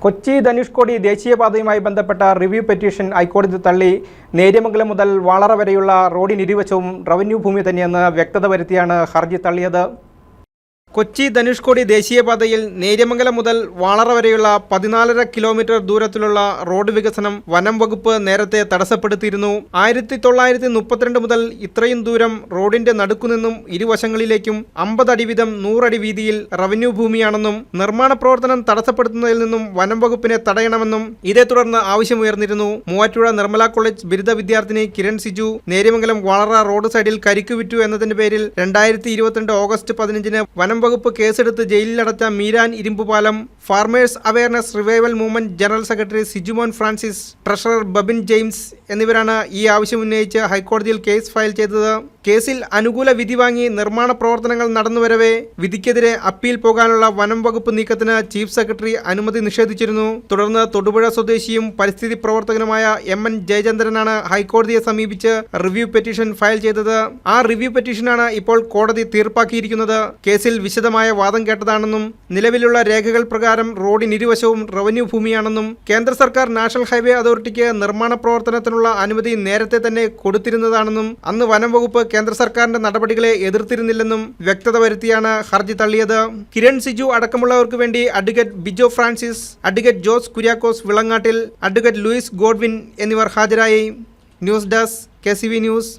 കൊച്ചി ധനുഷ്കോടി ദേശീയപാതയുമായി ബന്ധപ്പെട്ട review petition ഹൈക്കോടതി തള്ളി. നേര്യമംഗലം മുതൽ വാളറ വരെയുള്ള റോഡിനിരുവശവും റവന്യൂ ഭൂമി തന്നെയെന്ന് വ്യക്തത വരുത്തിയാണ് ഹർജി തള്ളിയത്. കൊച്ചി ധനുഷ്കോടി ദേശീയപാതയിൽ നേര്യമംഗലം മുതൽ വാളറ വരെയുള്ള 14.5 കിലോമീറ്റർ ദൂരത്തിലുള്ള റോഡ് വികസനം വനം വകുപ്പ് നേരത്തെ തടസ്സപ്പെടുത്തിയിരുന്നു. 1932 മുതൽ ഇത്രയും ദൂരം റോഡിന്റെ നടുക്കുനിന്നും ഇരുവശങ്ങളിലേക്കും 50 അടി വീതം 100 അടി വീതിയിൽ റവന്യൂ ഭൂമിയാണെന്നും നിർമ്മാണ പ്രവർത്തനം തടസ്സപ്പെടുത്തുന്നതിൽ നിന്നും വനം വകുപ്പിനെ തടയണമെന്നും ഇതേ തുടർന്ന് ആവശ്യമുയർന്നിരുന്നു. മൂവാറ്റുപുഴ നിർമ്മല കോളേജ് ബിരുദ വിദ്യാർത്ഥിനി കിരൺ സിജു നേര്യമംഗലം വാളറ റോഡ് സൈഡിൽ കരിക്ക് വിറ്റു എന്നതിന്റെ പേരിൽ 2022 ഓഗസ്റ്റ് 15-ന് വനം വകുപ്പ് കേസെടുത്ത് ജയിലിലടച്ച Meeran Irumbupalam, farmers awareness revival movement general secretary Sijumon Francis, treasurer Babin James എന്നിവരാണ് ഈ ആവശ്യം ഉന്നയിച്ച് ഹൈക്കോടതിയിൽ കേസ് ഫയൽ ചെയ്തത്. കേസിൽ അനുകൂല വിധി വാങ്ങി നിർമ്മാണ പ്രവർത്തനങ്ങൾ നടന്നുവരവേ വിധിക്കെതിരെ അപ്പീൽ പോകാനുള്ള വനം വകുപ്പ് നീക്കത്തിന് ചീഫ് സെക്രട്ടറി അനുമതി നിഷേധിച്ചിരുന്നു. തുടർന്ന് തൊടുപുഴ സ്വദേശിയും പരിസ്ഥിതി പ്രവർത്തകനുമായ MN ജയചന്ദ്രനാണ് ഹൈക്കോടതിയെ സമീപിച്ച് റിവ്യൂ പെറ്റീഷൻ ഫയൽ ചെയ്തത്. ആ റിവ്യൂ പെറ്റീഷനാണ് ഇപ്പോൾ കോടതി തീർപ്പാക്കിയിരിക്കുന്നത്. കേസിൽ വിശദമായ വാദം കേട്ടതാണെന്നും നിലവിലുള്ള രേഖകൾ പ്രകാരം റോഡിനിരുവശവും റവന്യൂ ഭൂമിയാണെന്നും കേന്ദ്ര സർക്കാർ നാഷണൽ ഹൈവേ അതോറിറ്റിക്ക് നിർമ്മാണ പ്രവർത്തനത്തിനുള്ള അനുമതി നേരത്തെ തന്നെ കൊടുത്തിരുന്നതാണെന്നും അന്ന് വനം വകുപ്പ് കേന്ദ്ര സർക്കാരിന്റെ നടപടികളെ എതിർത്തിരുന്നില്ലെന്നും വ്യക്തത വരുത്തിയാണ് ഹർജി തള്ളിയത്. കിരൺ സിജു അടക്കമുള്ളവർക്ക് വേണ്ടി advocate Bijo Francis, advocate Jose Kuriakose Vilangattil, advocate Louis Godwin എന്നിവർ ഹാജരായി. News desk KCV news.